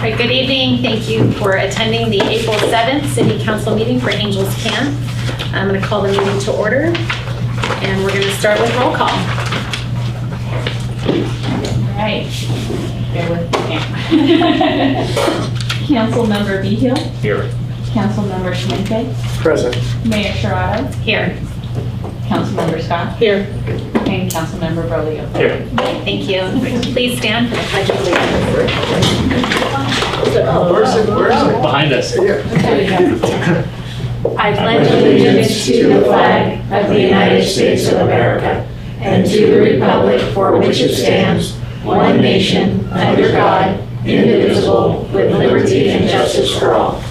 right, good evening. Thank you for attending the April 7th City Council meeting for Angels Camp. I'm going to call the meeting to order, and we're going to start with roll call. All right, bear with me. Councilmember Behill. Here. Councilmember Schmente. Present. Mayor Sharada. Here. Councilmember Scott. Here. And Councilmember Brolio. Here. Thank you. Please stand for the Pledge of Allegiance. Where's it? Behind us. I pledge allegiance to the flag of the United States of America and to the republic for which it stands, one nation, under God, indivisible, with liberty and justice for all.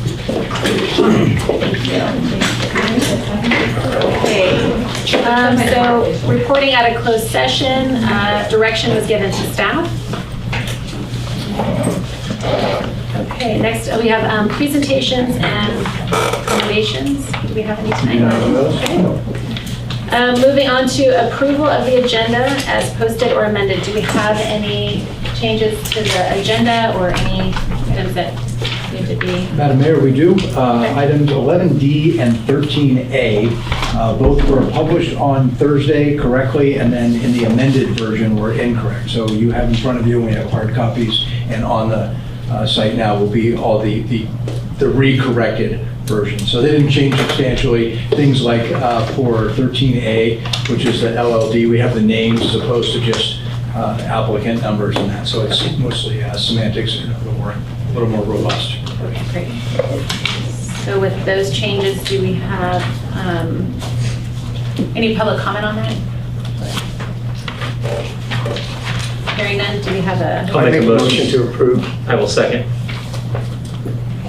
Okay, so reporting out of closed session, direction was given to staff. Okay, next we have presentations and accommodations. Do we have any tonight? Okay. Moving on to approval of the agenda as posted or amended. Do we have any changes to the agenda or any items that need to be? Madam Mayor, we do. Items 11D and 13A, both were published on Thursday correctly, and then in the amended version were incorrect. So you have in front of you, we have hard copies, and on the site now will be all the re-corrected version. So they didn't change substantially. Things like for 13A, which is the LLD, we have the names as opposed to just applicant numbers and that. So it's mostly semantics and a little more robust. Okay, great. So with those changes, do we have any public comment on that? Hearing none, do we have a I'll make a motion to approve. I will second.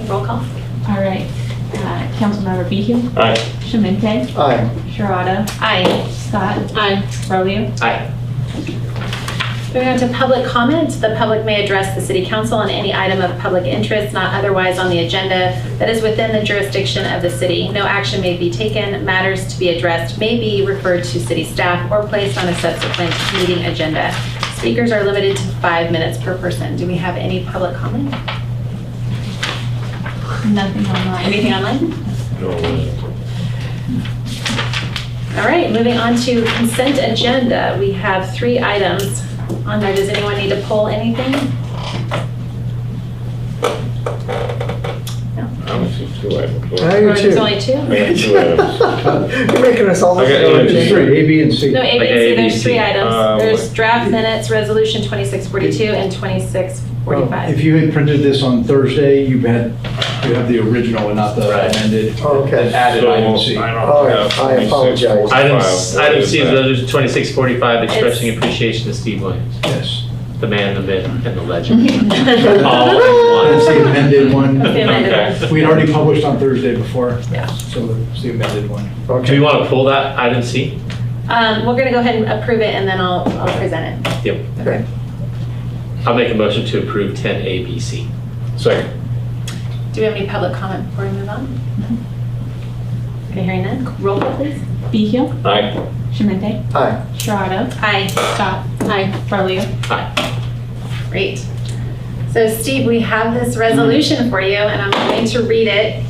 roll call? All right, Councilmember Behill. Aye. Schmente. Aye. Sharada. Aye. Scott. Aye. Brolio. Aye. Moving on to public comment, the public may address the City Council on any item of public interest not otherwise on the agenda that is within the jurisdiction of the city. No action may be taken. Matters to be addressed may be referred to city staff or placed on a subsequent meeting agenda. Speakers are limited to 5 minutes per person. Do we have any public comment? Nothing online. Anything online? All right, moving on to consent agenda. We have 3 items on there. Does anyone need to pull anything? No. I do Or there's too. only 2? You're making us all. I got you. Just three, A, B, and C. No, A, B, Like and A, C, B, there's C. 3 items. There's draft minutes, resolution 2642 and 2645. If you had printed this on Thursday, you have the original and not the Right. amended. Oh, okay. and added item C. All right, I apologize. Item C is resolution 2645, expressing appreciation to Steve Williams, Yes. the man, the myth, and the legend. All in That's the one. amended one. The amended Okay. one. We had already published on Thursday before. Yeah. So it's the amended one. Do Okay. we want to pull that item C? We're going to go ahead and approve it, and then I'll present it. Yep. Okay. I'll make a motion to approve 10A, B, C. Second. Do we have any public comment before we move on? Okay, hearing none. Roll call, please. Behill. Aye. Schmente. Aye. Sharada. Aye. Scott. Aye. Brolio. Aye. Great. So Steve, we have this resolution for you, and I'm going to read it.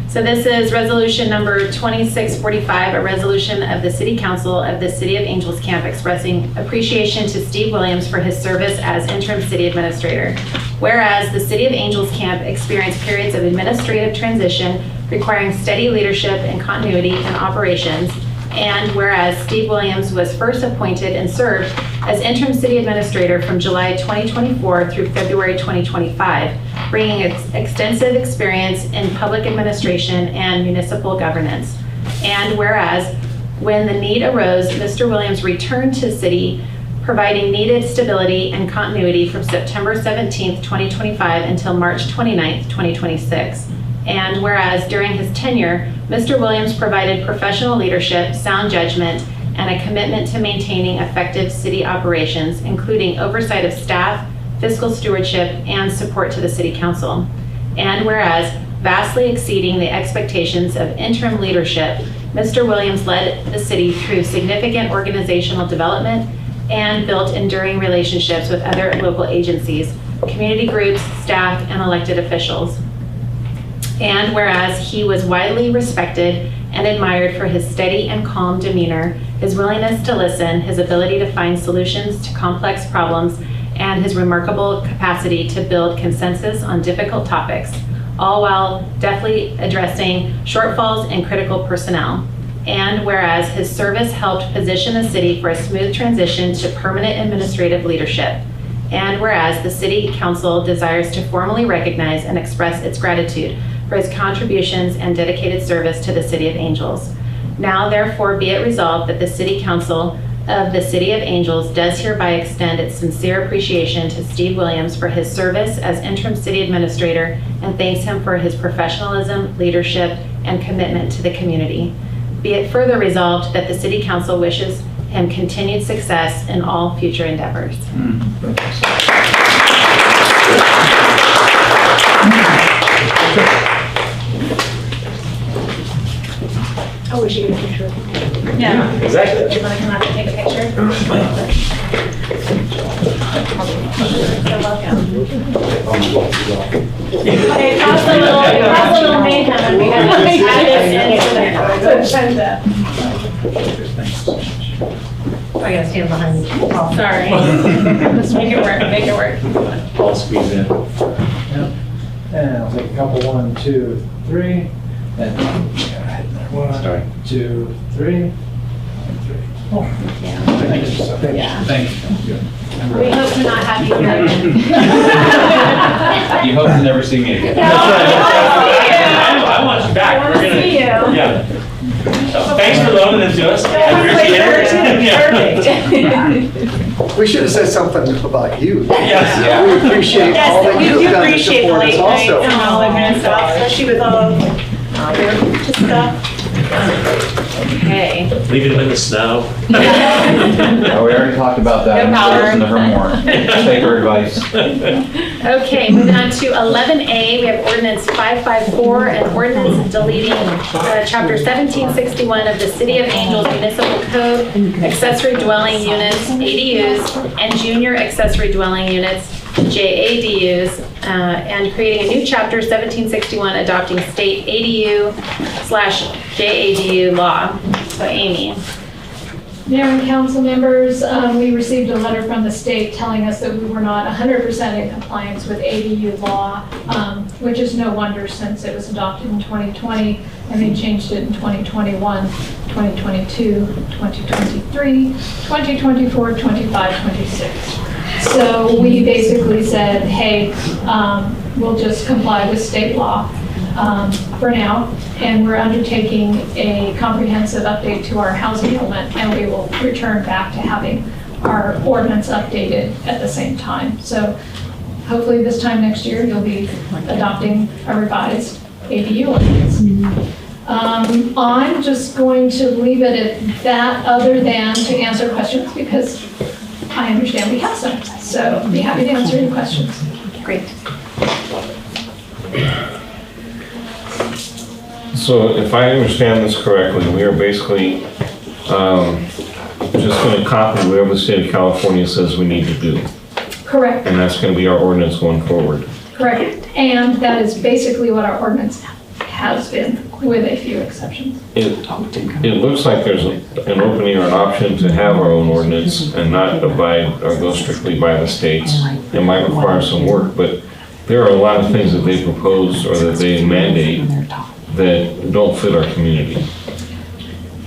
So this is resolution number 2645, a resolution of the City Council of the City of Angels Camp expressing appreciation to Steve Williams for his service as interim city administrator. Whereas the City of Angels Camp experienced periods of administrative transition requiring steady leadership and continuity in operations, and whereas Steve Williams was first appointed and served as interim city administrator from July 2024 through February 2025, bringing extensive experience in public administration and municipal governance. And whereas when the need arose, Mr. Williams returned to the city, providing needed stability and continuity from September 17th, 2025 until March 29th, 2026. And whereas during his tenure, Mr. Williams provided professional leadership, sound judgment, and a commitment to maintaining effective city operations, including oversight of staff, fiscal stewardship, and support to the City Council. And whereas, vastly exceeding the expectations of interim leadership, Mr. Williams led the city through significant organizational development and built enduring relationships with other local agencies, community groups, staff, and elected officials. And whereas he was widely respected and admired for his steady and calm demeanor, his willingness to listen, his ability to find solutions to complex problems, and his remarkable capacity to build consensus on difficult topics, all while deftly addressing shortfalls in critical personnel. And whereas his service helped position the city for a smooth transition to permanent administrative leadership. And whereas the City Council desires to formally recognize and express its gratitude for his contributions and dedicated service to the City of Angels. Now therefore be it resolved that the City Council of the City of Angels does hereby extend its sincere appreciation to Steve Williams for his service as interim city administrator and thanks him for his professionalism, leadership, and commitment to the community. Be it further resolved that the City Council wishes him continued success in all future endeavors. I wish you could get a picture. Yeah. Exactly. You want to come out and take a picture? You're welcome. Okay, toss a little mayhem and we have to add this into the I gotta stand behind you. Sorry. Let's make it work. All squeeze in. And I'll take a couple, 1, 2, 3. And 1, Sorry. 2, 3. Oh, thank you. Yeah. Thank you. We hope to not have you here again. You hope to never see me again. No, I want you back. I wanna We're gonna- see you. Yeah. So, thanks for loaning them to us. I appreciate it. Yeah. We should have said something about you. Yes. We appreciate all that Yes, we you've do done to appreciate the support us late nights also. and all that kind of stuff, especially with all of their stuff. Okay. Leaving them in the snow. No, we already talked about that. No power. Listen to her more. Take her advice. Okay, moving on to 11A, we have ordinance 554, an ordinance deleting chapter 1761 of the City of Angels Municipal Code, accessory dwelling units, ADUs, and junior accessory dwelling units, JADUs, and creating a new chapter 1761 adopting state ADU/JADU law. So Amy. Mayor and council members, we received a letter from the state telling us that we were not 100% in compliance with ADU law, which is no wonder since it was adopted in 2020 and they changed it in 2021, 2022, 2023, 2024, 25, 26. So we basically said, hey, we'll just comply with state law for now, and we're undertaking a comprehensive update to our housing element, and we will return back to having our ordinance updated at the same time. So hopefully this time next year, you'll be adopting a revised ADU ordinance. I'm just going to leave it at that, other than to answer questions, because I understand we have some, so I'd be happy to answer any questions. Great. So if I understand this correctly, we are basically just going to copy whatever the state of California says we need to do. Correct, And that's going to be our ordinance going forward. correct. And that is basically what our ordinance has been, with a few exceptions. It looks like there's an opening or an option to have our own ordinance and not abide or go strictly by the states. It might require some work, but there are a lot of things that they propose or that they mandate that don't fit our community.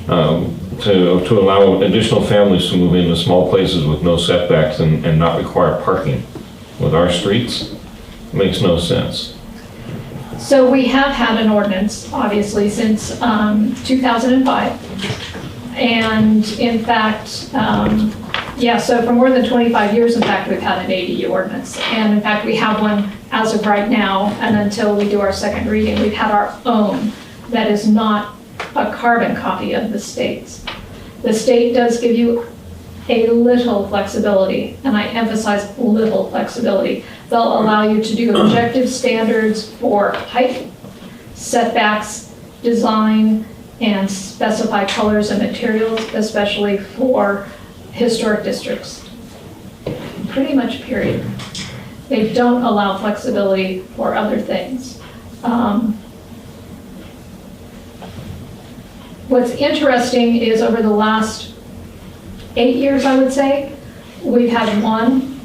To allow additional families to move into small places with no setbacks and not require parking with our streets makes no sense. So we have had an ordinance, obviously, since 2005. And in fact, so for more than 25 years, in fact, we've had an ADU ordinance. And in fact, we have one as of right now, and until we do our second reading, we've had our own that is not a carbon copy of the state's. The state does give you a little flexibility, and I emphasize little flexibility. They'll allow you to do objective standards for height, setbacks, design, and specify colors and materials, especially for historic districts. Pretty much, period. They don't allow flexibility for other things. What's interesting is over the last 8 years, I would say, we've had one,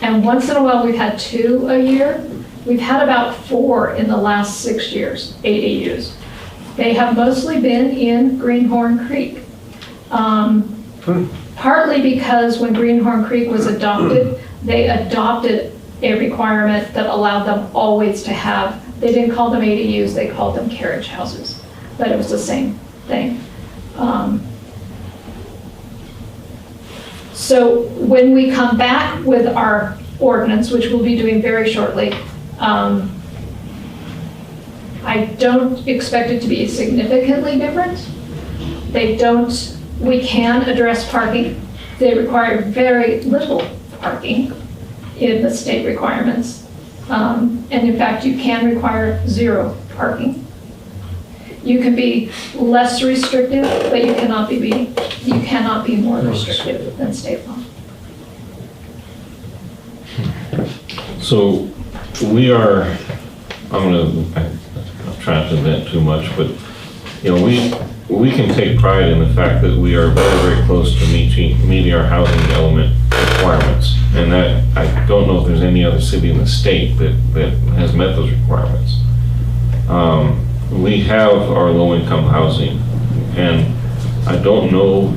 and once in a while we've had 2 a year. We've had about 4 in the last 6 years, ADUs. They have mostly been in Greenhorn Creek. Partly because when Greenhorn Creek was adopted, they adopted a requirement that allowed them always to have, they didn't call them ADUs, they called them carriage houses, but it was the same thing. So when we come back with our ordinance, which we'll be doing very shortly, I don't expect it to be significantly different. We can address parking. They require very little parking in the state requirements. And in fact, you can require 0 parking. You can be less restrictive, but you cannot be more restrictive than state law. So we are, I'm trying to vent too much, but, you know, we can take pride in the fact that we are very, very close to meeting our housing element requirements. And that, I don't know if there's any other city in the state that has met those requirements. We have our low-income housing, and I don't know,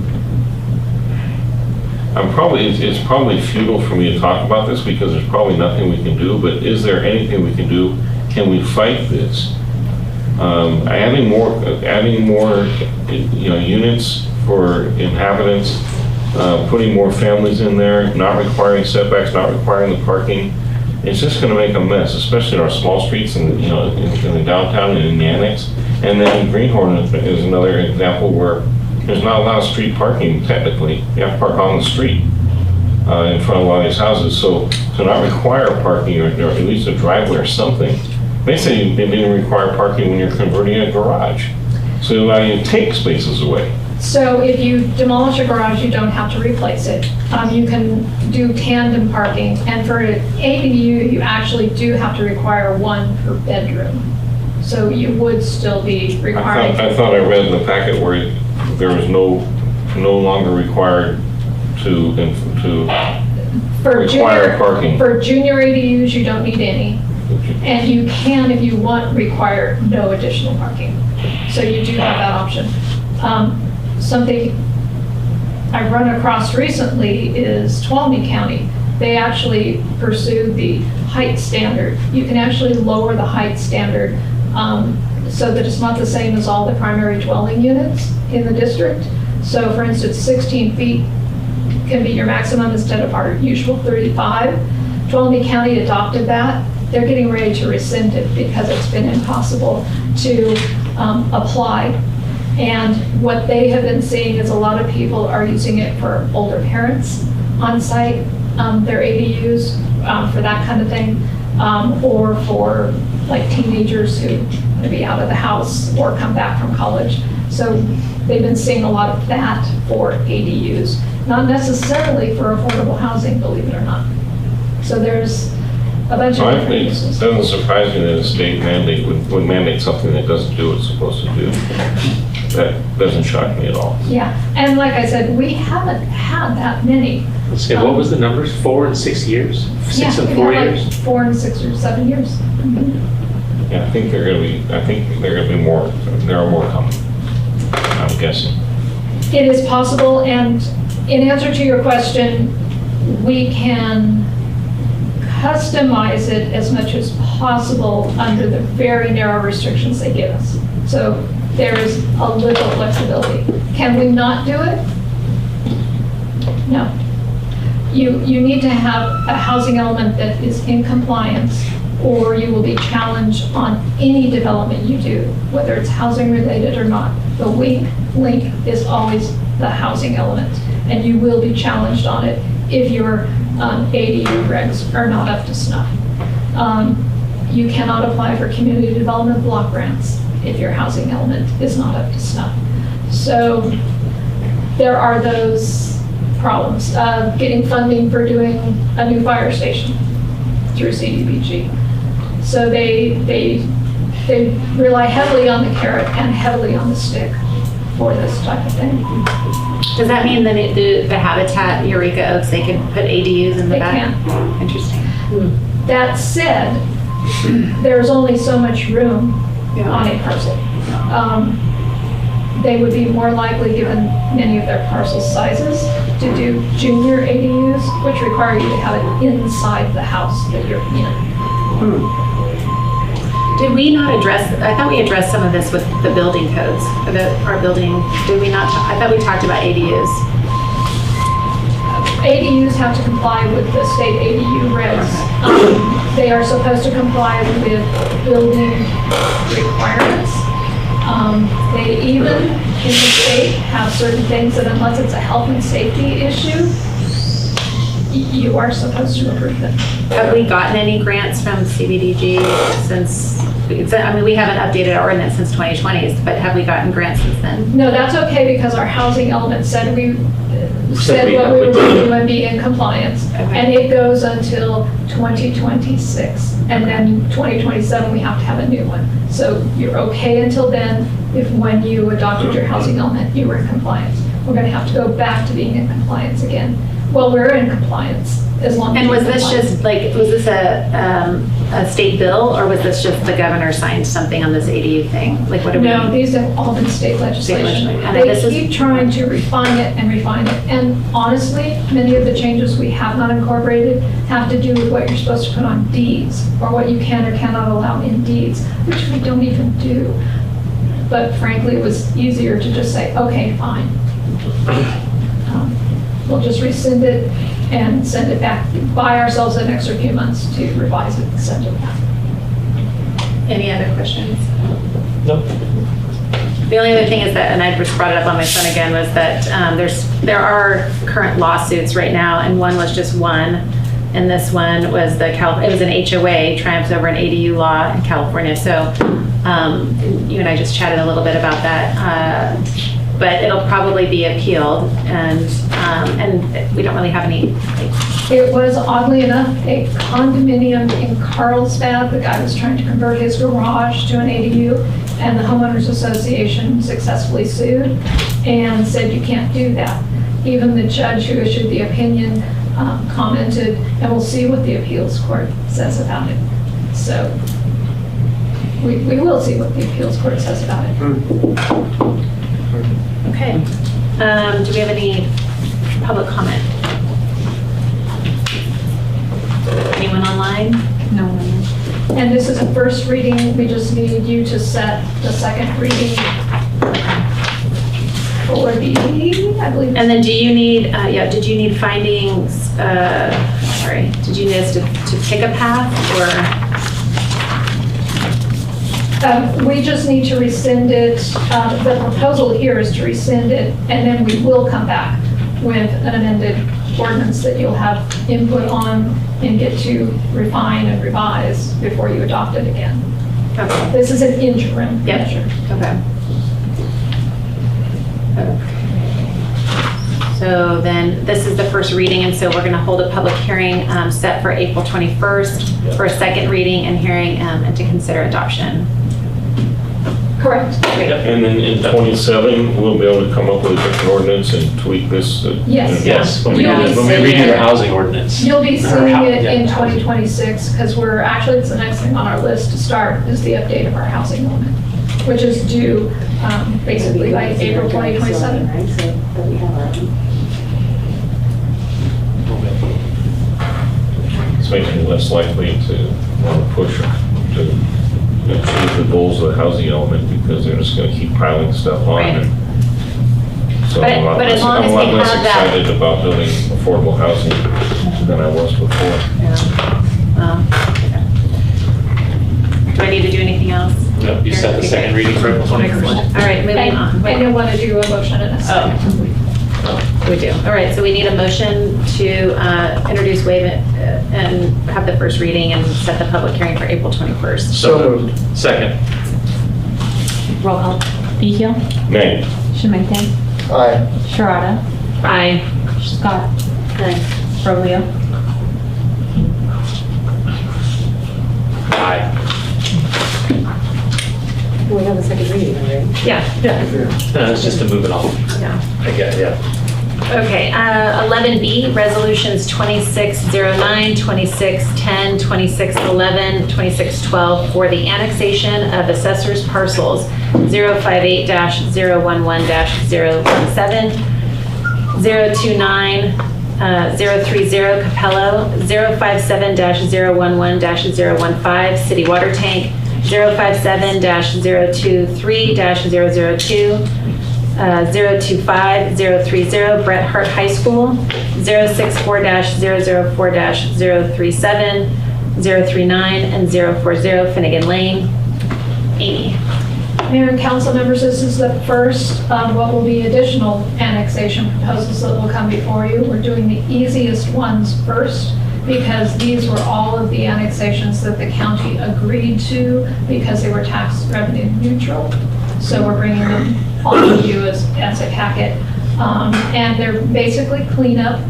it's probably futile for me to talk about this because there's probably nothing we can do, but is there anything we can do? Can we fight this? Adding more, units for inhabitants, putting more families in there, not requiring setbacks, not requiring the parking. It's just gonna make a mess, especially in our small streets and, in the downtown and in the annex. And then Greenhorn is another example where there's not a lot of street parking technically. You have to park on the street in front of a lot of these houses. So to not require parking or at least a driveway or something. Basically, they didn't require parking when you're converting a garage. So they allow you to take spaces away. So if you demolish a garage, you don't have to replace it. You can do tandem parking, and for an ADU, you actually do have to require 1 per bedroom. So you would still be requiring. I thought I read in the packet where there was no longer required to require parking. For junior ADUs, you don't need any. And you can, if you want, require no additional parking. So you do have that option. Something I've run across recently is Tuolumne County. They actually pursued the height standard. You can actually lower the height standard so that it's not the same as all the primary dwelling units in the district. So for instance, 16 feet can be your maximum instead of our usual 35. Tuolumne County adopted that. They're getting ready to rescind it because it's been impossible to apply. And what they have been seeing is a lot of people are using it for older parents on site, their ADUs for that kind of thing, or for like teenagers who want to be out of the house or come back from college. So they've been seeing a lot of that for ADUs, not necessarily for affordable housing, believe it or not. So there's a bunch of different It uses. doesn't surprise me that a state mandate would mandate something that doesn't do what it's supposed to do. That doesn't shock me at all. Yeah, and like I said, we haven't had that many. Say, what was the numbers? 4 and 6 years? 6 and 4 Yeah, years? like 4 and 6 or 7 years. Yeah, I think they're gonna be more, there are more coming, I'm guessing. It is possible, and in answer to your question, we can customize it as much as possible under the very narrow restrictions they give us. So there is a little flexibility. Can we not do it? No. You need to have a housing element that is in compliance, or you will be challenged on any development you do, whether it's housing related or not. The weak link is always the housing element, and you will be challenged on it if your ADU regs are not up to snuff. You cannot apply for community development block grants if your housing element is not up to snuff. So there are those problems. Getting funding for doing a new fire station, through CDBG. So they rely heavily on the carrot and heavily on the stick for this type of thing. Does that mean that the Habitat Eureka Oaks, they can put ADUs in the They back? can. Interesting. That said, there's only so much room on a parcel. They would be more likely, given many of their parcel sizes, to do junior ADUs, which require you to have it inside the house that you're in. Did we not address, I thought we addressed some of this with the building codes, our building, did we not, I thought we talked about ADUs. ADUs have to comply with the state ADU regs. They are supposed to comply with building requirements. They even, in the state, have certain things that unless it's a health and safety issue, you are supposed to approve them. Have we gotten any grants from CBDG since, I mean, we haven't updated our ordinance since 2020, but have we gotten grants since then? No, that's okay because our housing element said we what we have were to do. doing and be in compliance. Okay. And it goes until 2026. And then 2027, we have to have a new one. So you're okay until then if when you adopted your housing element, you were in compliance. We're going to have to go back to being in compliance again. Well, we're in compliance as long as. And was you're this compliant. just like, was this a state bill or was this just the governor signed something on this ADU thing? Like what do we? No, these have all been state legislation. legislation. And They this is- keep trying to refine it and refine it. And honestly, many of the changes we have not incorporated have to do with what you're supposed to put on deeds or what you can or cannot allow in deeds, which we don't even do. But frankly, it was easier to just say, okay, fine. We'll just rescind it and send it back, buy ourselves an extra few months to revise it and send it back. Any other questions? Nope. The only other thing is that, and I just brought it up on my phone again, was that there are current lawsuits right now, and one was just one, and this one was it was an HOA triumphs over an ADU law in California. So you and I just chatted a little bit about that, but it'll probably be appealed, and we don't really have any. It was oddly enough a condominium in Carlsbad. The guy was trying to convert his garage to an ADU, and the homeowners association successfully sued and said you can't do that. Even the judge who issued the opinion commented, and we'll see what the appeals court says about it. So we will see what the appeals court says about it. Okay. Do we have any public comment? Anyone online? No. And this is a first reading. We just need you to set the second reading for the, I believe. And then do you need, did you need findings, did you need us to pick a path or? We just need to rescind it. The proposal here is to rescind it, and then we will come back with an amended ordinance that you'll have input on and get to refine and revise before you adopt it again. Okay. This is an interim Yep. measure. Okay. So then this is the first reading, and so we're going to hold a public hearing set for April 21st for a second reading and hearing and to consider adoption. Correct. And then in 27, we'll be able to come up with a different ordinance and tweak this. Yes. Yes, when we You'll be redo seeing the it. housing ordinance. You'll be Or seeing how- it yeah, in housing. 2026, because it's the next thing on our list to start is the update of our housing element, which is due basically by April 2027. It's making it less likely to want to push to achieve the goals of the housing element because they're just going to keep piling stuff on. Right. And so But- I'm a lot but as less- long I'm as a lot we less have that- excited about building affordable housing than I was before. Do I need to do anything else? Yep, you set the second reading for April 21st. All right, moving on. And you'll want to do a motion in a second. We do. All right, so we need a motion to introduce, waive it, and have the first reading and set the public hearing for April 21st. So moved. Second. Roll call. Vehil. Nay. Shemente. Aye. Sharada. Scott. Brolio. second reading, right? Yeah, No, it's just to move it on. yeah. I get it, yeah. Okay, 11B, resolutions 2609, 2610, 2611, 2612 for the annexation of assessors parcels 058-011-017, 029, 030 Capello, 057-011-015 City Water Tank, 057-023-002, 025, 030 Bret Hart High School, 064-004-037, 039, and 040 Finnegan Lane. Amy. Mayor and council members, this is the first of what will be additional annexation proposals that will come before you. We're doing the easiest ones first because these were all of the annexations that the county agreed to because they were tax revenue neutral. So we're bringing them all to you as a packet. And they're basically cleanup.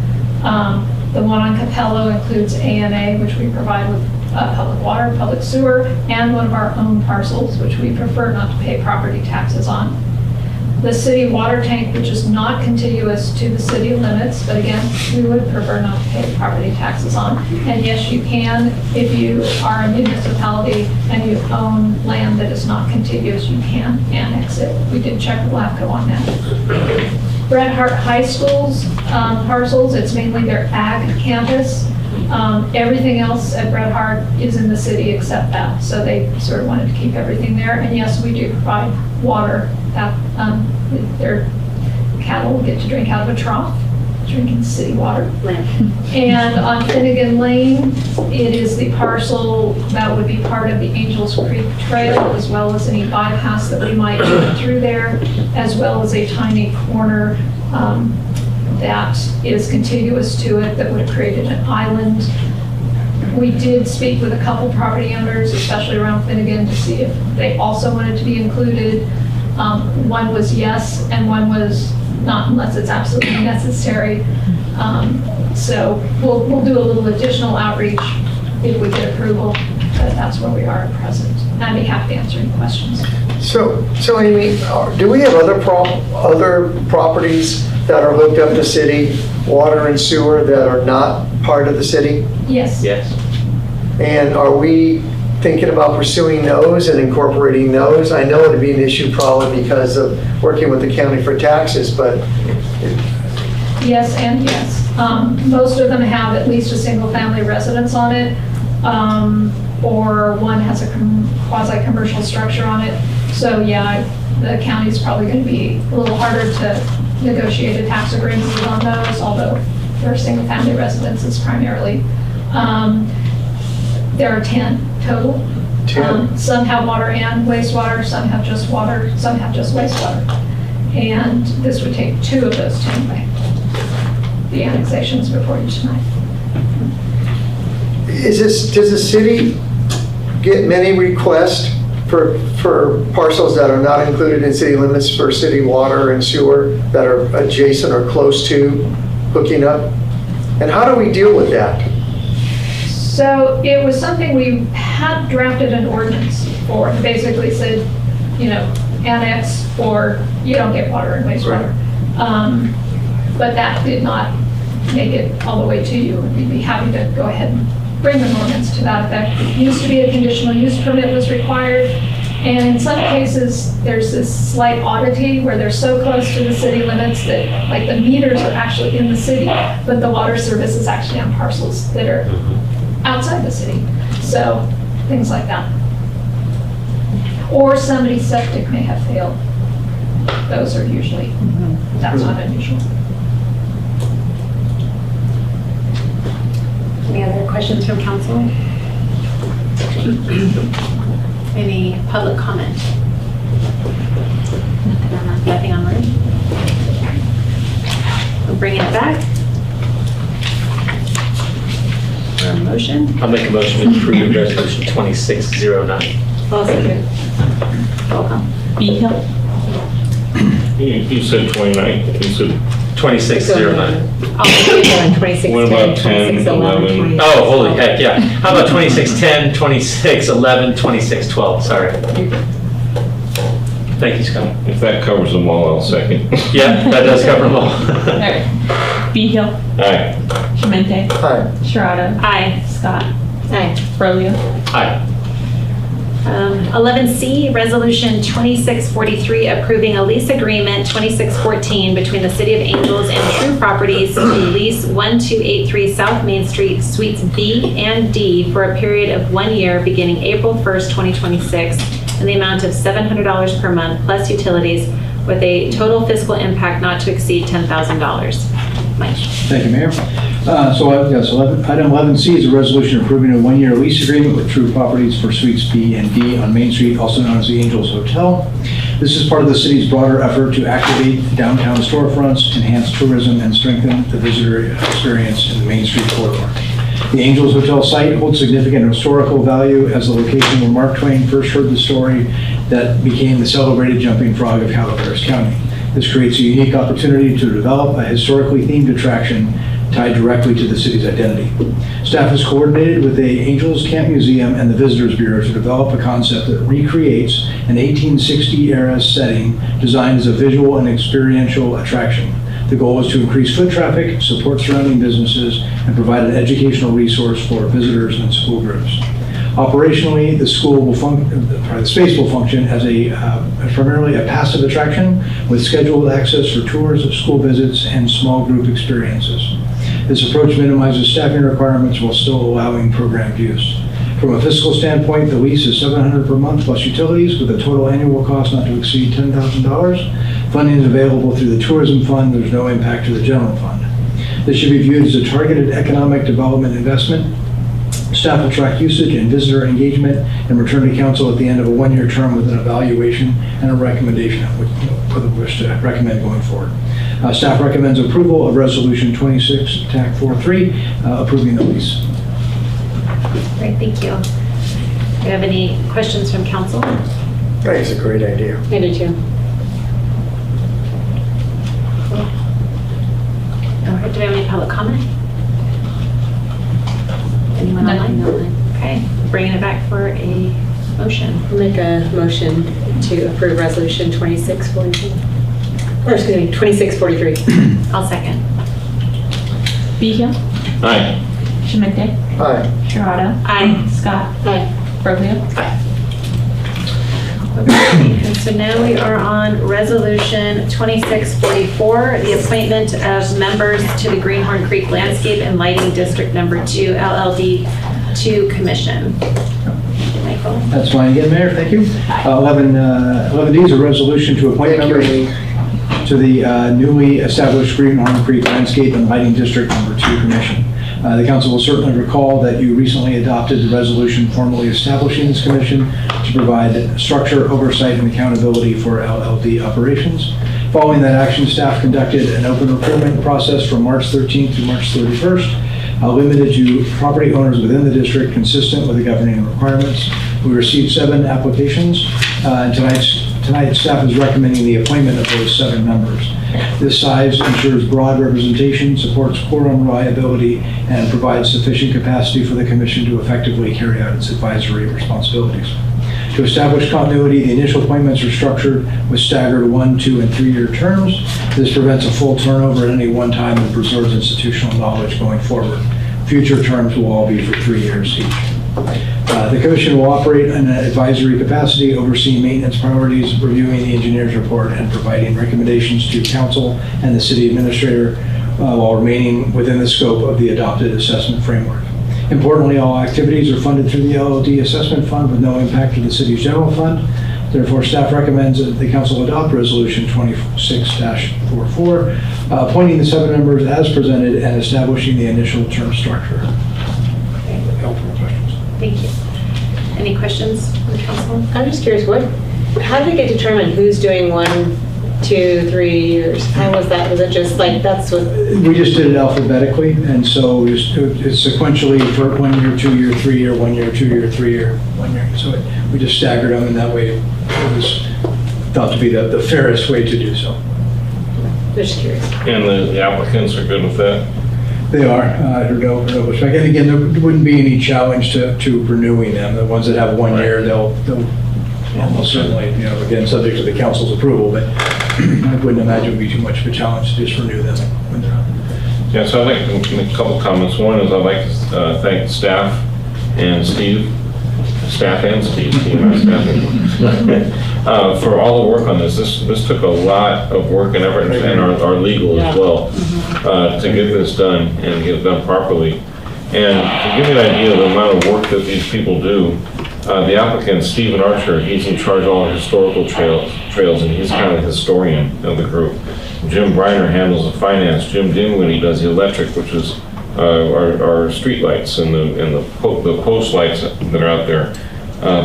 The one on Capello includes AMA, which we provide with public water, public sewer, and one of our own parcels, which we prefer not to pay property taxes on. The city water tank, which is not contiguous to the city limits, but again, we would prefer not to pay property taxes on. And yes, you can, if you are a municipality and you own land that is not contiguous, you can annex it. We did check with LAFCO on that. Bret Hart High School's parcels, it's mainly their ag campus. Everything else at Bret Hart is in the city except that. So they sort of wanted to keep everything there. And yes, we do provide water. Their cattle will get to drink out of a trough, drinking city water. And on Finnegan Lane, it is the parcel that would be part of the Angels Creek Trail, as well as any bypass that we might do through there, as well as a tiny corner that is contiguous to it that would have created an island. We did speak with a couple property owners, especially around Finnegan, to see if they also wanted to be included. One was yes, and one was not unless it's absolutely necessary. So we'll do a little additional outreach if we get approval, but that's where we are at present. And I'd be happy to answer any questions. So Amy, do we have other properties that are hooked up to city water and sewer that are not part of the city? Yes. Yes. And are we thinking about pursuing those and incorporating those? I know it'd be an issue probably because of working with the county for taxes, but Yes and yes. Most of them have at least a single-family residence on it, or one has a quasi-commercial structure on it. So yeah, the county's probably going to be a little harder to negotiate a tax agreement with on those, although they're single-family residences primarily. There are 10 total. 10. Some have water and wastewater, some have just water, some have just wastewater. And this would take 2 of those 10 away. The annexations before you tonight. does the city get many requests for parcels that are not included in city limits for city water and sewer that are adjacent or close to hooking up? And how do we deal with that? So it was something we had drafted an ordinance for, that basically said, annex or you don't get water and wastewater. But that did not make it all the way to you. We'd be happy to go ahead and bring an ordinance to that effect. It used to be a conditional use permit was required. And in some cases, there's this slight oddity where they're so close to the city limits that like the meters are actually in the city, but the water service is actually on parcels that are outside the city. So things like that. Or somebody's septic may have failed. Those are usually, that's not unusual. Any other questions from council? Any public comment? Nothing online? We'll bring it back. For a motion? I'll make a motion to approve resolution 2609. Roll call. Ehill. You said 29, you said, 2609. what about 10, 11? Oh, holy heck, yeah. How about 2610, 2611, 2612, sorry. Thank you, Scott. If that covers them all, I'll second. Yeah, that does cover them all. All right. Behill, Aye. Shemente, Aye. Sharada, Aye. Scott, Aye. Broglia. Aye. 11C, Resolution 2643, approving a lease agreement 2614 between the City of Angels and True Properties to lease 1283 South Main Street, Suites B and D for a period of 1 year beginning April 1st, 2026, in the amount of $700 per month plus utilities, with a total fiscal impact not to exceed $10,000. Mike. Thank you, Mayor. Item 11C is a resolution approving a 1-year lease agreement with True Properties for Suites B and D on Main Street, also known as the Angels Hotel. This is part of the city's broader effort to activate downtown storefronts, enhance tourism, and strengthen the visitor experience in the Main Street corridor. The Angels Hotel site holds significant historical value as the location where Mark Twain first heard the story that became the celebrated jumping frog of Calaveras County. This creates a unique opportunity to develop a historically themed attraction tied directly to the city's identity. Staff has coordinated with the Angels Camp Museum and the Visitors Bureau to develop a concept that recreates an 1860-era setting designed as a visual and experiential attraction. The goal is to increase foot traffic, support surrounding businesses, and provide an educational resource for visitors and school groups. Operationally, the space will function as primarily a passive attraction with scheduled access for tours, school visits, and small group experiences. This approach minimizes staffing requirements while still allowing programmed use. From a fiscal standpoint, the lease is $700 per month plus utilities, with a total annual cost not to exceed $10,000. Funding is available through the tourism fund. There's no impact to the general fund. This should be viewed as a targeted economic development investment. Staff will track usage and visitor engagement and return to council at the end of a 1-year term with an evaluation and a recommendation of what we wish to recommend going forward. Staff recommends approval of Resolution 26-43, approving the lease. Great, thank you. Do you have any questions from council? I think it's a great idea. I do too. All right, do we have any public comment? Anyone online? No. Okay, bringing it back for a motion. I'll make a motion to approve Resolution 2642. Or excuse me, 2643. I'll second. Behill, Aye. Shemente, Aye. Sharada, Aye. Scott, Aye. Broglia. Okay, and so now we are on Resolution 2644, the appointment of members to the Greenhorn Creek Landscape and Lighting District Number 2 LLD 2 Commission. Michael? That's fine again, Mayor, thank you. 11D is a resolution to appoint Thank you, members Amy. to the newly established Greenhorn Creek Landscape and Lighting District Number 2 Commission. The council will certainly recall that you recently adopted the resolution formally establishing this commission to provide structure, oversight, and accountability for LLD operations. Following that action, staff conducted an open procurement process from March 13th to March 31st, limited to property owners within the district consistent with the governing requirements. We received 7 applications, and tonight staff is recommending the appointment of those 7 members. This size ensures broad representation, supports quorum reliability, and provides sufficient capacity for the commission to effectively carry out its advisory responsibilities. To establish continuity, the initial appointments are structured with staggered 1-, 2-, and 3-year terms. This prevents a full turnover at any one time and preserves institutional knowledge going forward. Future terms will all be for 3 years each. The commission will operate in an advisory capacity, overseeing maintenance priorities, reviewing the engineer's report, and providing recommendations to council and the city administrator while remaining within the scope of the adopted assessment framework. Importantly, all activities are funded through the LLD Assessment Fund with no impact to the city's general fund. Therefore, staff recommends that the council adopt Resolution 26-44, appointing the 7 members as presented and establishing the initial term structure. Helpful questions. Thank you. Any questions from the council? I'm just curious, how did it get determined who's doing 1, 2, 3 years? How was that? Was it just like, that's what? We just did it alphabetically, and so it's sequentially for 1 year, 2 year, 3 year, 1 year, 2 year, 3 year, 1 year. So we just staggered them, and that way it was thought to be the fairest way to do so. Just curious. And the applicants are good with that? They are, no pushback. And again, there wouldn't be any challenge to renewing them. The ones that have 1 year, they'll Almost certainly, again, subject to the council's approval, but I wouldn't imagine it would be too much of a challenge to just renew them when they're out. Yeah, so I'd like to make a couple comments. One is I'd like to thank staff and Steve, for all the work on this. This took a lot of work and effort, and our legal as well, to get this done and get it done properly. And to give you an idea of the amount of work that these people do, the applicant, Stephen Archer, he's in charge of all the historical trails, and he's kind of the historian of the group. Jim Briner handles the finance. Jim Dinwiddie does the electric, which is our street lights and the post lights that are out there.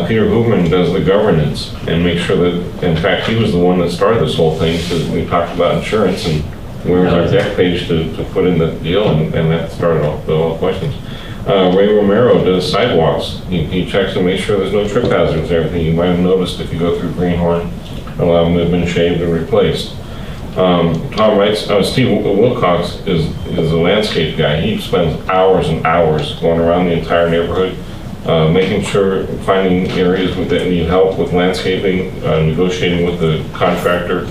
Peter Hoopman does the governance and make sure that, in fact, he was the one that started this whole thing, because we talked about insurance and where was our deck page to put in the deal, and that started all the questions. Ray Romero does sidewalks. He checks to make sure there's no trip hazards and everything. You might have noticed if you go through Greenhorn, a lot of them have been shaved and replaced. Tom writes, Steve Wilcox is a landscape guy. He spends hours and hours going around the entire neighborhood, making sure, finding areas that need help with landscaping, negotiating with the contractor,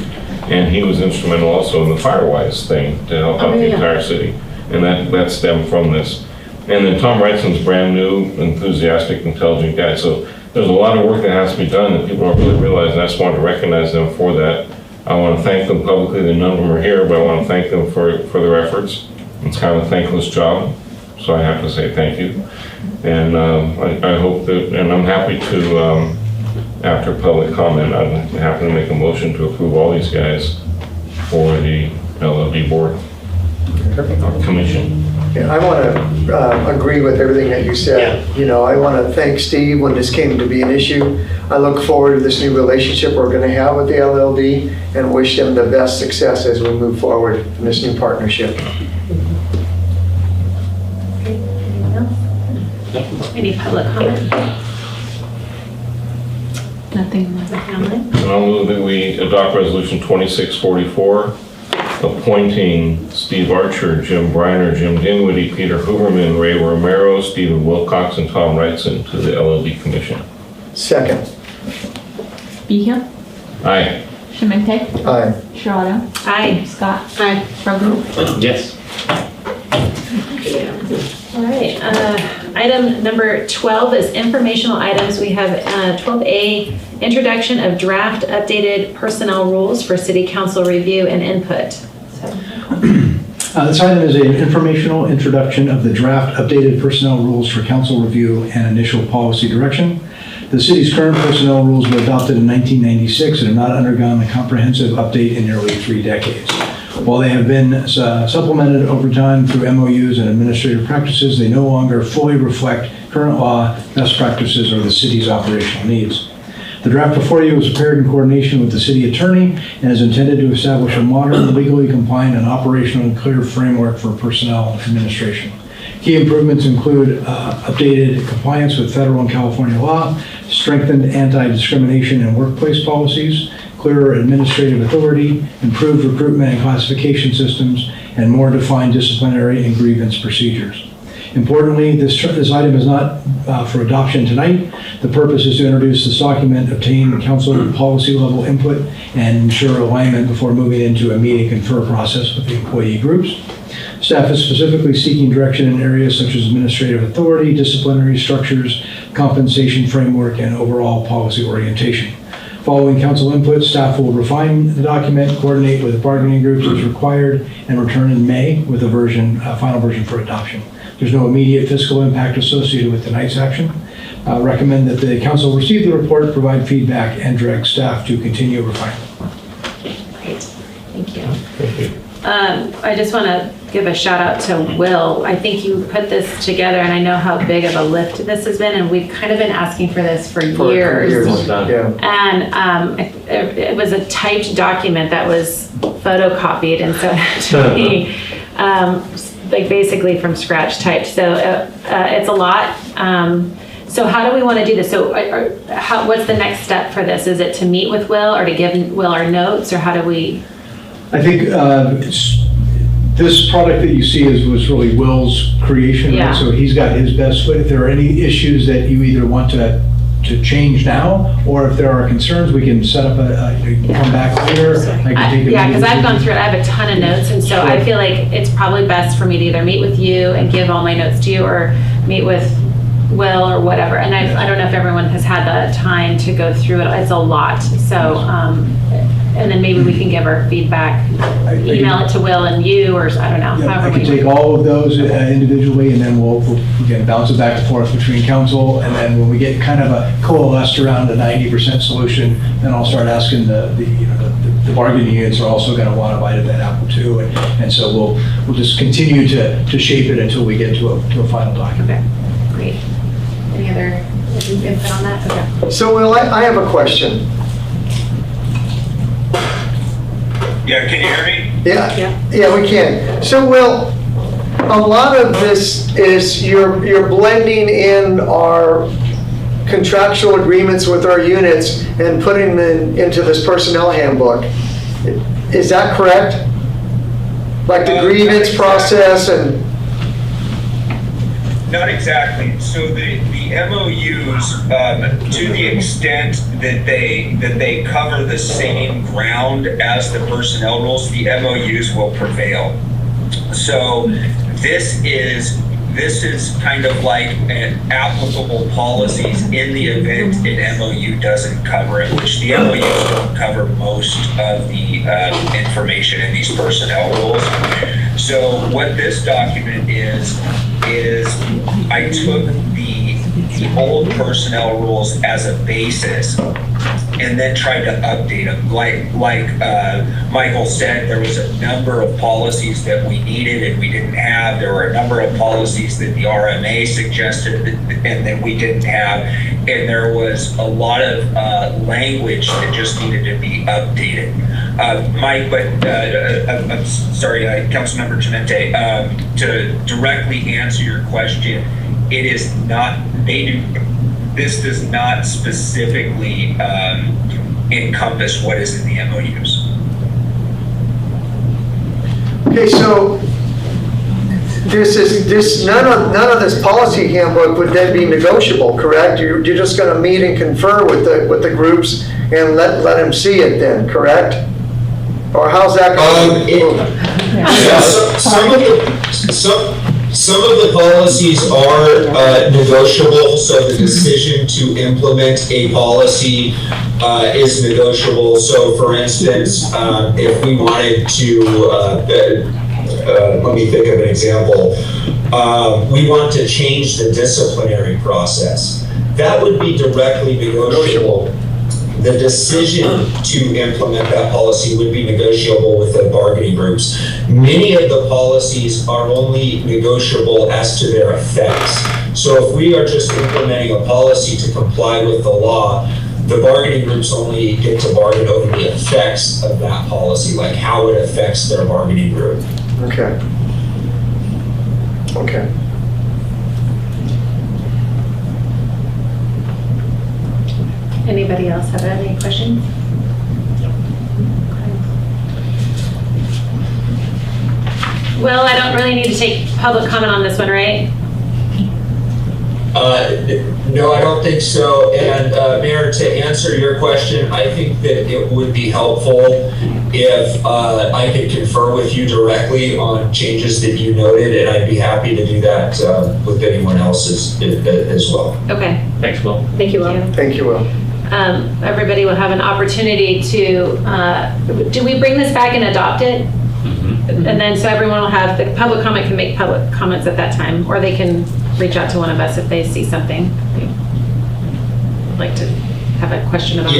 and he was instrumental also in the Firewise thing to help out the entire city, and that stemmed from this. And then Tom Wrightson's brand new, enthusiastic, intelligent guy. So there's a lot of work that has to be done that people don't really realize, and I just want to recognize them for that. I want to thank them publicly. None of them are here, but I want to thank them for their efforts. It's kind of a thankless job, so I have to say thank you. And I hope that, and I'm happy to, after public comment, I'm happy to make a motion to approve all these guys for the LLD board commission. Yeah, I want to agree with everything that you said. I want to thank Steve when this came to be an issue. I look forward to this new relationship we're going to have with the LLD and wish them the best success as we move forward in this new partnership. Anyone else? Any public comment? Nothing. And I'll move that we adopt resolution 2644, appointing Steve Archer, Jim Briner, Jim Dinwiddie, Peter Hooverman, Ray Romero, Stephen Wilcox, and Tom Wrightson to the LLD Commission. Second. Behill, Aye. Shemente, Aye. Sharada, Aye. Scott, Aye. Ruben. Yes. All right, item number 12 is informational items. We have 12A, introduction of draft updated personnel rules for city council review and input. This item is an informational introduction of the draft updated personnel rules for council review and initial policy direction. The city's current personnel rules were adopted in 1996 and have not undergone a comprehensive update in nearly 3 decades. While they have been supplemented over time through MOUs and administrative practices, they no longer fully reflect current law, best practices, or the city's operational needs. The draft before you was prepared in coordination with the city attorney and is intended to establish a modern, legally compliant, and operational and clear framework for personnel administration. Key improvements include updated compliance with federal and California law, strengthened anti-discrimination and workplace policies, clearer administrative authority, improved recruitment and classification systems, and more defined disciplinary and grievance procedures. Importantly, this item is not for adoption tonight. The purpose is to introduce this document, obtain council policy level input, and ensure alignment before moving into a meet and confer process with the employee groups. Staff is specifically seeking direction in areas such as administrative authority, disciplinary structures, compensation framework, and overall policy orientation. Following council input, staff will refine the document, coordinate with the bargaining groups as required, and return in May with a final version for adoption. There's no immediate fiscal impact associated with tonight's action. Recommend that the council receive the report, provide feedback, and direct staff to continue refinement. Great, thank you. I just want to give a shout out to Will. I think you put this together, and I know how big of a lift this has been, and we've kind of been asking for this for years. Yeah. And it was a typed document that was photocopied, and so it had to be like basically from scratch typed. So it's a lot. So how do we want to do this? So what's the next step for this? Is it to meet with Will or to give Will our notes, or how do we? I think this product that you see was really Will's creation, Yeah. right? So he's got his best foot. If there are any issues that you either want to to change now, or if there are concerns, we can set up come back later. I can take a Yeah, because meeting. I've gone through it, I have a ton of notes, and so I feel like it's probably best for me to either meet with you and give all my notes to you, or meet with Will or whatever. And I don't know if everyone has had the time to go through it, it's a lot, so, and then maybe we can give our feedback, email it to Will and you, or I don't know, Yeah, I however can we. take all of those individually, and then we'll again, bounce it back and forth between council, and then when we get kind of a coalesced around a 90% solution, then I'll start asking the bargaining units are also going to want to bite at that apple too, and so we'll just continue to shape it until we get to a final document. Okay, great. Any other input on that? Okay. So, Will, I have a question. Yeah, can you hear me? Yeah, we can. So, Will, a lot of this is you're blending in our contractual agreements with our units and putting them into this personnel handbook. Is that correct? Like the grievance process and... Not exactly. So the MOUs, to the extent that they cover the same ground as the personnel rules, the MOUs will prevail. So this is kind of like an applicable policies in the event an MOU doesn't cover it, which the MOUs don't cover most of the information in these personnel rules. So what this document is I took the old personnel rules as a basis and then tried to update them. Like Michael said, there was a number of policies that we needed and we didn't have. There were a number of policies that the RMA suggested and that we didn't have. And there was a lot of language that just needed to be updated. Mike, I'm sorry, Councilmember Chimente, to directly answer your question, it is not, this does not specifically encompass what is in the MOUs. Okay, so none of this policy handbook would then be negotiable, correct? You're just going to meet and confer with the groups and let them see it then, correct? Or how's that going? Some of the policies are negotiable, so the decision to implement a policy is negotiable. So for instance, if we wanted to, let me think of an example. We want to change the disciplinary process. That would be directly negotiable. The decision to implement that policy would be negotiable with the bargaining groups. Many of the policies are only negotiable as to their effects. So if we are just implementing a policy to comply with the law, the bargaining groups only get to bargain over the effects of that policy, like how it affects their bargaining group. Okay. Okay. Anybody else have any questions? Well, I don't really need to take public comment on this one, right? No, I don't think so. And Mayor, to answer your question, I think that it would be helpful if I could confer with you directly on changes that you noted, and I'd be happy to do that with anyone else as well. Okay. Thanks, Will. Thank you, Will. Thank you, Will. Everybody will have an opportunity to, do we bring this back and adopt it? And then so everyone will have, the public comment can make public comments at that time, or they can reach out to one of us if they see something they'd like to have a question about.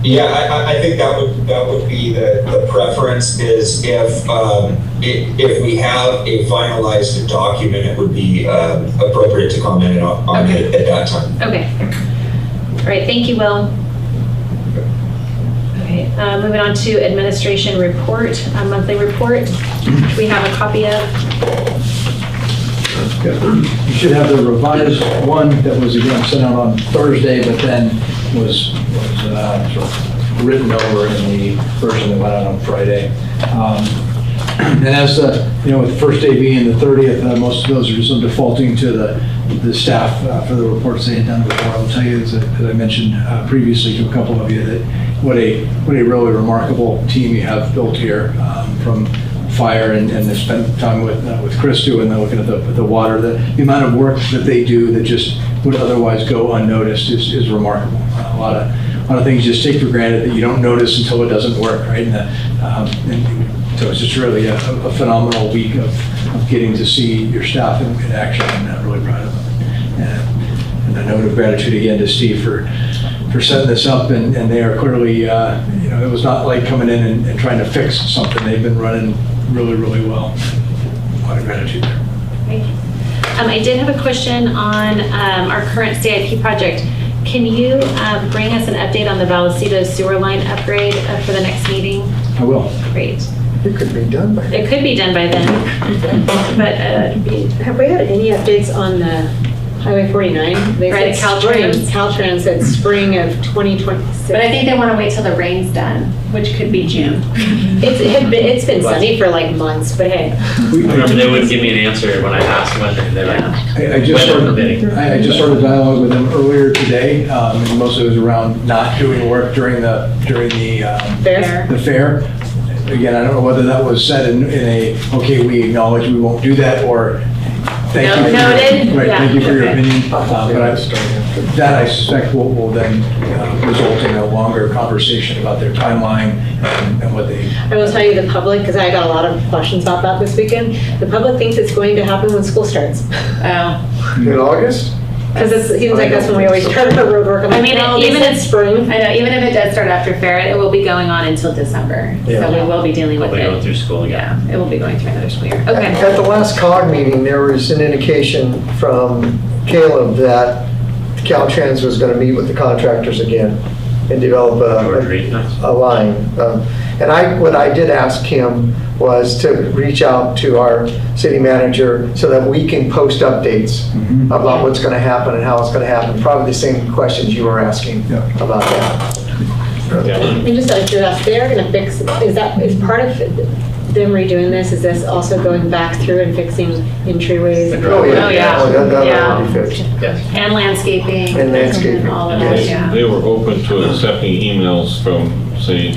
Yeah, I think that would be the preference, is if we have a finalized document, it would be appropriate to comment on it at that time. Okay. All right, thank you, Will. Okay, moving on to administration report, monthly report, which we have a copy of. You should have the revised one that was again sent out on Thursday, but then was sort of written over in the version that went out on Friday. And as with the first day being the 30th, most of those are just defaulting to the staff for the reports they had done before. I'll tell you, as I mentioned previously to a couple of you, that what a really remarkable team you have built here, from fire and they spent time with Chris too, and then looking at the water. The amount of work that they do that just would otherwise go unnoticed is remarkable. A lot of things you just take for granted that you don't notice until it doesn't work, right? And so it's just really a phenomenal week of getting to see your staff in action, and I'm really proud of them. And a note of gratitude again to Steve for setting this up, and they are clearly, it was not like coming in and trying to fix something. They've been running really well. A lot of gratitude there. Thank you. I did have a question on our current CIP project. Can you bring us an update on the Vallecito sewer line upgrade for the next meeting? I will. Great. It could be done by then. It could be done by then, but Have we had any updates on the Highway 49? They Right, said Caltrans. Caltrans said spring of 2026. But I think they want to wait till the rain's done, which could be June. It's been sunny for like months, but hey. Remember, they wouldn't give me an answer when I asked when, and they're like, I just weather started dialogue with them earlier today, and mostly it was around not doing work during the Fair. the fair. Again, I don't know whether that was said in a, okay, we acknowledge we won't do that, or thank you. Noted. Right, thank you for your Okay. opinion. But that I suspect will then result in a longer conversation about their timeline and what they. I will tell you the public, because I got a lot of questions about that this weekend, the public thinks it's going to happen when school starts. Oh. In August? Because it seems like that's when we always start our road work. I'm I like, mean, no, they even said if spring. I know, even if it does start after fair, it will be going on until December. Yeah. So we will be dealing with probably going it. through school again. Yeah, it will be going through another school year. Okay. At the last COG meeting, there was an indication from Caleb that Caltrans was going to meet with the contractors again and develop a line. And what I did ask him was to reach out to our city manager so that we can post updates about what's going to happen and how it's going to happen. Probably the same questions you were asking about that. And just out of curiosity, they're going to fix, is part of them redoing this, is this also going back through and fixing entryways? Oh, yeah. Oh, yeah. That'll Yeah. be fixed. Yes. And landscaping. And landscaping, All of yes. that, yeah. They were open to accepting emails from, say,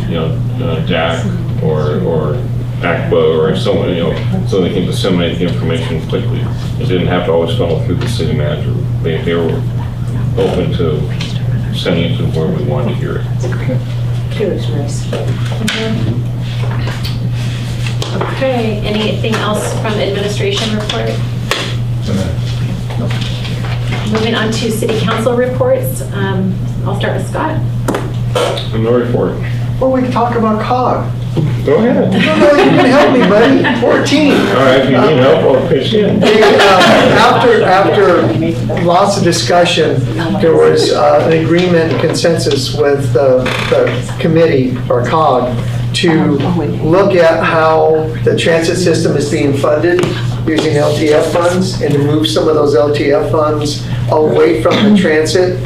Jack or ACPA or someone, so they can disseminate the information quickly. It didn't have to always funnel through the city manager. They were open to sending it to where we wanted to hear it. It looks nice. Okay, anything else from administration report? Moving on to city council reports. I'll start with Scott. No report. Well, we can talk about COG. Go ahead. No, you can help me, buddy. 14. All right, if you need help, I'll pitch in. After lots of discussion, there was an agreement and consensus with the committee, or COG, to look at how the transit system is being funded using LTF funds, and to move some of those LTF funds away from the transit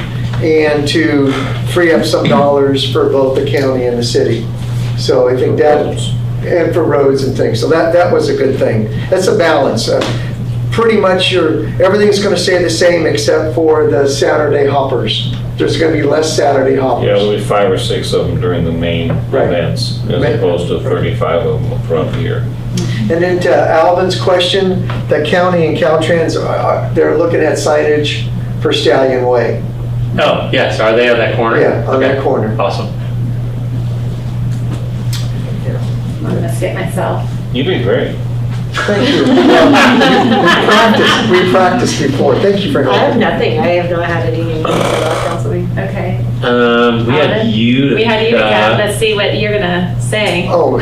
and to free up some dollars for both the county and the city. So I think that, and for roads and things, so that was a good thing. That's a balance. Pretty much everything's going to stay the same except for the Saturday hoppers. There's going to be less Saturday hoppers. Yeah, there'll be 5 or 6 of them during the main events, as opposed to 35 of them throughout the year. And then to Alvin's question, the county and Caltrans, they're looking at signage for Stallion Way. Oh, yes, are they on that corner? Yeah, on that corner. Awesome. I'm gonna skip myself. You did great. Thank you. We practiced before. Thank you for I have helping. nothing. I have not had any council meeting. Okay. We had Alvin? you. We had you, let's see what you're gonna say. Oh,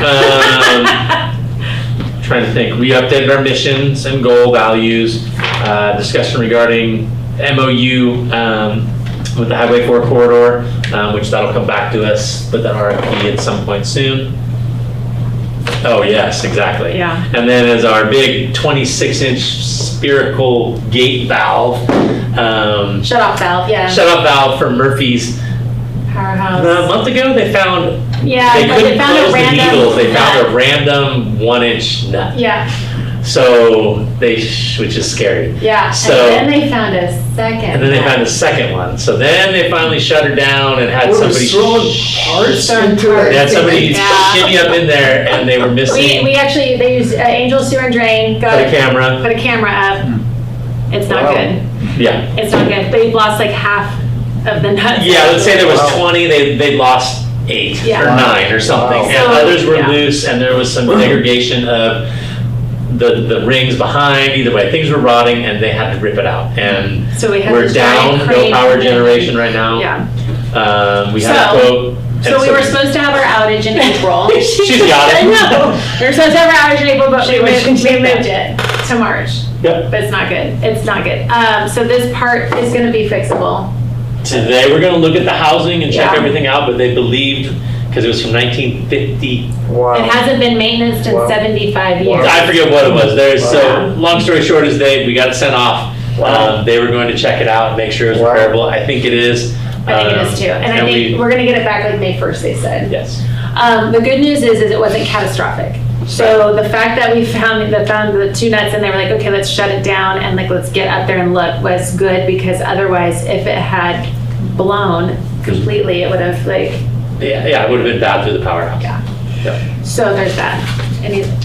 Trying to think. We updated our missions and goal values, discussion regarding MOU with the Highway 4 corridor, which that'll come back to us, but that RFP at some point soon. Oh, yes, exactly. Yeah. And then as our big 26-inch spherical gate valve, Shut off valve, yeah. shut-off valve for Murphy's Powerhouse. A month ago, they found, Yeah, they but they couldn't found a close the random needles. They found nut. a random 1-inch nut. Yeah, So which is scary. yeah. So- And then they found a second. And then they nut. found the second one. So then they finally shut her down and had We're somebody. throwing parts into They had that. somebody Yeah. shimmy up in there and they were missing. We actually, they used Angel Sewer and Drain, got Put a camera. put a camera up. It's not Wow. good. Yeah. It's not good. They've lost like half of the nuts. Yeah, let's say there was Wow. 20, they lost 8 Yeah. or 9 or something. Wow. And So, others were yeah. loose and there was some degradation of the rings behind. Either way, things were rotting and they had to rip it out. And So we had we're this giant down, no crane power come in. generation right now. Yeah. We had a So- quote. So and we were supposed to have our outage in April. She's got it. I know. We were supposed to have our outage in April, but we moved it to March. Yep. But it's not good. It's not good. So this part is gonna be fixable. Today, we're gonna look at the housing and check Yeah. everything out, but they believed, because it was from 1950, Wow. It hasn't been maintenance in Wow. 75 years. I forget what it was. So, Wow. long story short is we got it sent off. Wow. They were going to check it out and make sure it was Wow. repairable. I think it is. I think it is too. And I think we're gonna get it back like May 1st, they said. Yes. The good news is it wasn't catastrophic. So the fact that we found the 2 nuts and they were like, okay, let's shut it down and like, let's get up there and look was good, because otherwise if it had blown completely, it would have like, Yeah, it would have been bad through the powerhouse. yeah. Yep. So there's that.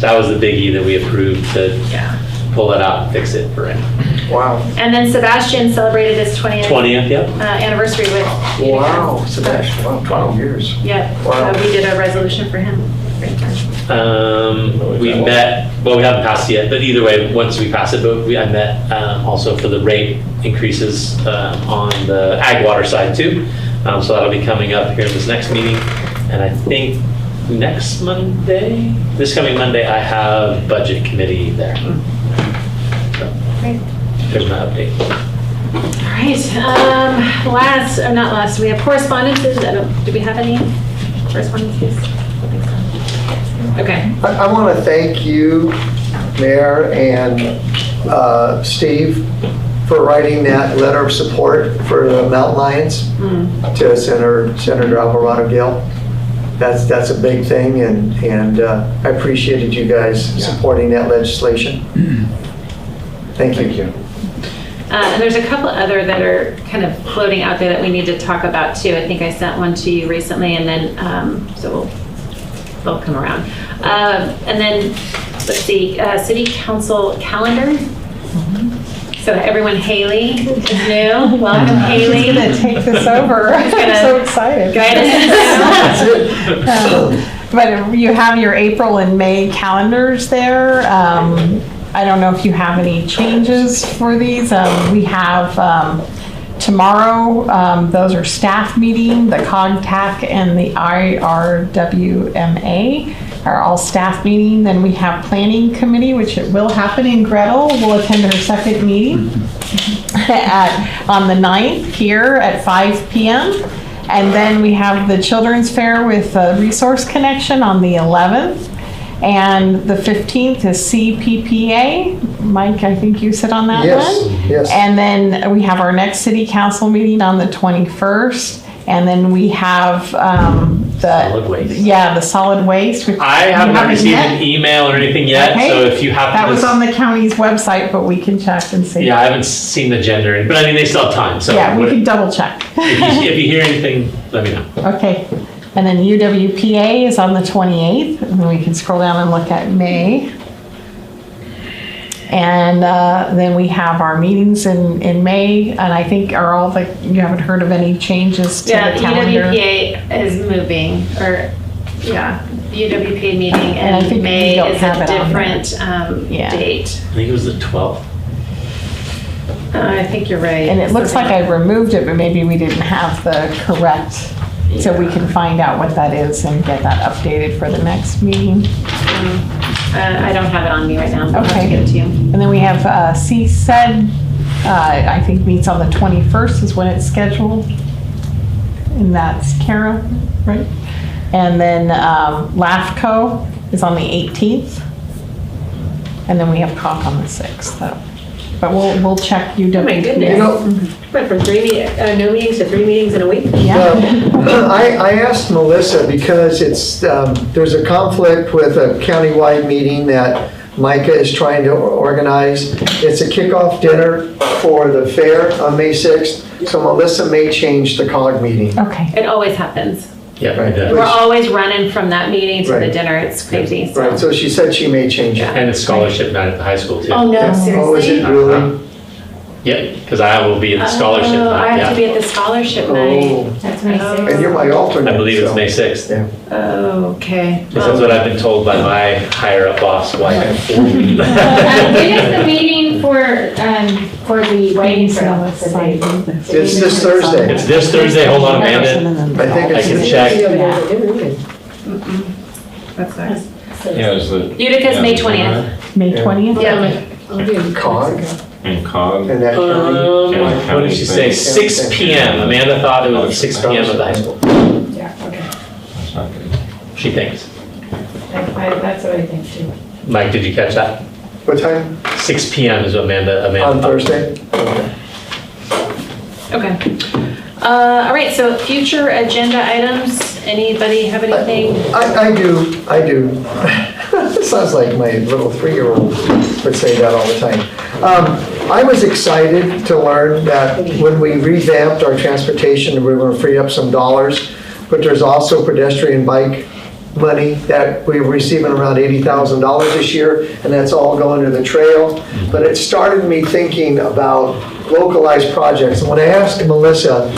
That was the biggie that we approved to Yeah. pull it out and fix it for him. Wow. And then Sebastian celebrated his 20th 20th, yep. anniversary with. Wow, Sebastian, wow, 12 years. Yep. Wow. We did a resolution for him. Great time. We met, well, we haven't passed yet, but either way, once we pass it, but I met also for the rate increases on the ag water side too. So that'll be coming up here in this next meeting. And I think this coming Monday, I have budget committee there. So, Great. there's my update. All right, not last, we have correspondences. Do we have any correspondences? Okay. I want to thank you, Mayor, and Steve, for writing that letter of support for the Mountain Lions to Senator Alvarado Gil. That's a big thing, and I appreciated you guys supporting that legislation. Thank you. And there's a couple other that are kind of floating out there that we need to talk about too. I think I sent one to you recently, and then, so they'll come around. And then, let's see, city council calendar. So everyone, Haley is new. Welcome, Haley. She's gonna take this over. I'm so excited. Guide us. But you have your April and May calendars there. I don't know if you have any changes for these. We have tomorrow, those are staff meeting, the COGTAC and the IRWMA are all staff meeting. Then we have planning committee, which it will happen in Gretel. We'll attend her second meeting on the 9th here at 5 p.m. And then we have the Children's Fair with Resource Connection on the 11th. And the 15th is CPPA. Mike, I think you sit on that one? Yes. And then we have our next city council meeting on the 21st. And then we have Solid waste. Yeah, the solid waste. which I you haven't received yet. an email or anything yet, Okay. so if you happen That to. was on the county's website, but we can check and see. Yeah, I haven't seen the gender, but I mean, they still have time, so. Yeah, we can double check. If you hear anything, let me know. Okay. And then UWPA is on the 28th, and then we can scroll down and look at May. And then we have our meetings in May, and I think are all the, you haven't heard of any changes to Yeah, the calendar? UWPA is moving, or, yeah, UWPA meeting And I think in we May don't is have a it on there. different Yeah. date. I think it was the 12th. I think you're right. And it looks like I removed it, but maybe we didn't have the correct, so we can find out what that is and get that updated for the next meeting. I don't have it on me right now. I'll have to Okay. get it to you. And then we have CSED, I think meets on the 21st is when it's scheduled. And that's Kara, right? And then LAFCO is on the 18th. And then we have COG on the 6th, though. but we'll check UW. Oh my You goodness. know, Went from no meetings to 3 meetings in a week? Yeah. I asked Melissa because it's, there's a conflict with a countywide meeting that Micah is trying to organize. It's a kickoff dinner for the fair on May 6th, so Melissa may change the COG meeting. Okay. It always happens. Yeah, Right. it We're does. always running from that meeting to the Right. dinner. It's crazy. Right, so she said she may change it. And it's scholarship night at the high school too. Oh, no, seriously? Oh, is it really? Yep, because I will be at the scholarship Oh, I night, have to be yeah. at the scholarship Oh, night. That's May 6th. and you're my alternate. I believe it's so- May 6th. Yeah. Oh, okay. Because that's what I've been told by my higher up boss, wife. When is the meeting for the waiting trail? It's this Thursday. It's this Thursday, hold on, Amanda. I think I it's. can check. That's nice. Yeah, is the. Utica's May yeah, 20th. May 20th? Yeah. COG And COG. and that county. What did she say? 6 PM. Amanda thought it was at 6 PM at the high school. Yeah, okay. That's not good. She thinks. That's what I think too. Mike, did you catch that? What time? 6 PM is what Amanda On thought. Thursday? Okay. All right, so future agenda items. Anybody have anything? I do. Sounds like my little 3-year-old would say that all the time. I was excited to learn that when we revamped our transportation, we were going to free up some dollars, but there's also pedestrian bike money that we're receiving around $80,000 this year, and that's all going to the trail. But it started me thinking about localized projects. And when I asked Melissa,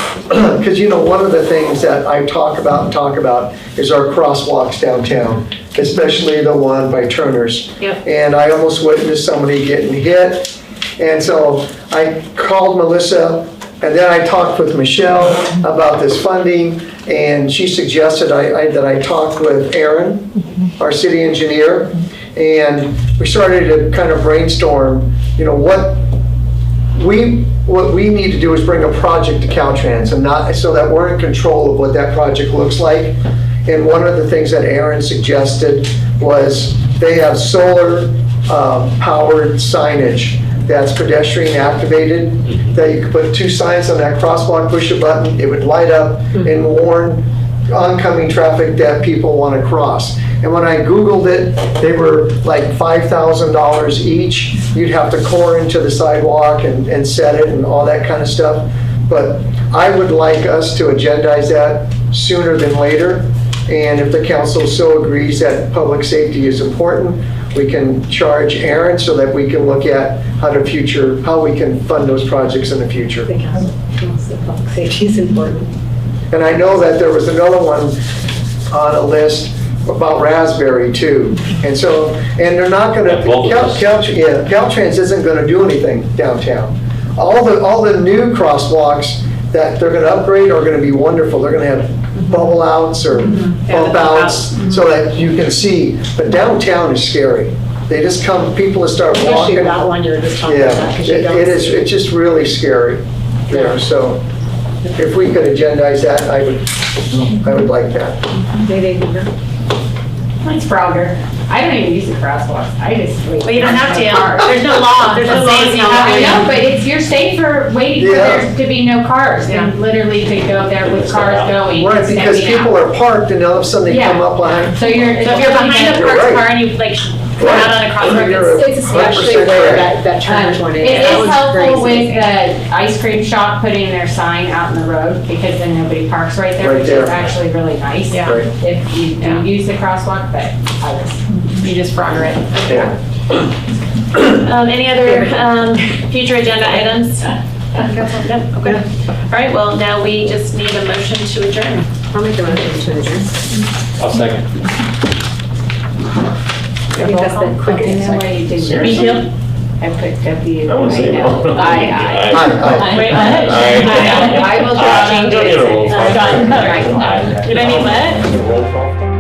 because one of the things that I talk about is our crosswalks downtown, especially the one by Turner's. Yep. And I almost witnessed somebody getting hit. And so I called Melissa, and then I talked with Michelle about this funding, and she suggested that I talk with Aaron, our city engineer, and we started to kind of brainstorm, what we need to do is bring a project to Caltrans, and not so that we're in control of what that project looks like. And one of the things that Aaron suggested was they have solar powered signage that's pedestrian activated, that you could put 2 signs on that crosswalk, push a button, it would light up and warn oncoming traffic that people want to cross. And when I Googled it, they were like $5,000 each. You'd have to core into the sidewalk and set it and all that kind of stuff. But I would like us to agendize that sooner than later. And if the council so agrees that public safety is important, we can charge Aaron so that we can look at how we can fund those projects in the future. Public safety is important. And I know that there was another one on a list about Raspberry too. And they're not gonna, Caltrans isn't gonna do anything downtown. All the new crosswalks that they're gonna upgrade are gonna be wonderful. They're gonna have bubble outs or bump outs so that you can see. But downtown is scary. They just come, people start Especially walking. that one you were just talking about. Yeah, 'cause you don't it is, see it's just really scary there. So if we could agendize that, I would like that. Maybe they can go. It's Frogger. I don't even use the crosswalks. I just wait. Well, you don't have for my to. car. There's no law. There's no laws. I know, but you're safer waiting for Yeah. there to be no cars than literally to go there with cars going. Right, and because stepping people out. are parked and all of a sudden they Yeah. come up behind. So you're. So if you're behind a You're parked right. car and you come out on a crosswalk, You're- it's It's especially 100% where correct. that Turner's one is. It That is one's helpful crazy. with the ice cream shop putting their sign out in the road because then nobody parks right there, Right which there. is actually really nice. Yeah. Right. If you Yeah. do use the crosswalk, but you just Frogger it. Yeah. Any other future agenda items? No? Okay. All right, well, now we just need a motion to adjourn. I'll make the motion to adjourn. I'll second. I think that's the in quickest. the way you did yours. Me too. I put W. I would say no. Aye. Aye. Wait, what? Aye. I will just change it. Roll call. Done. All right. Did I mean what? Roll call.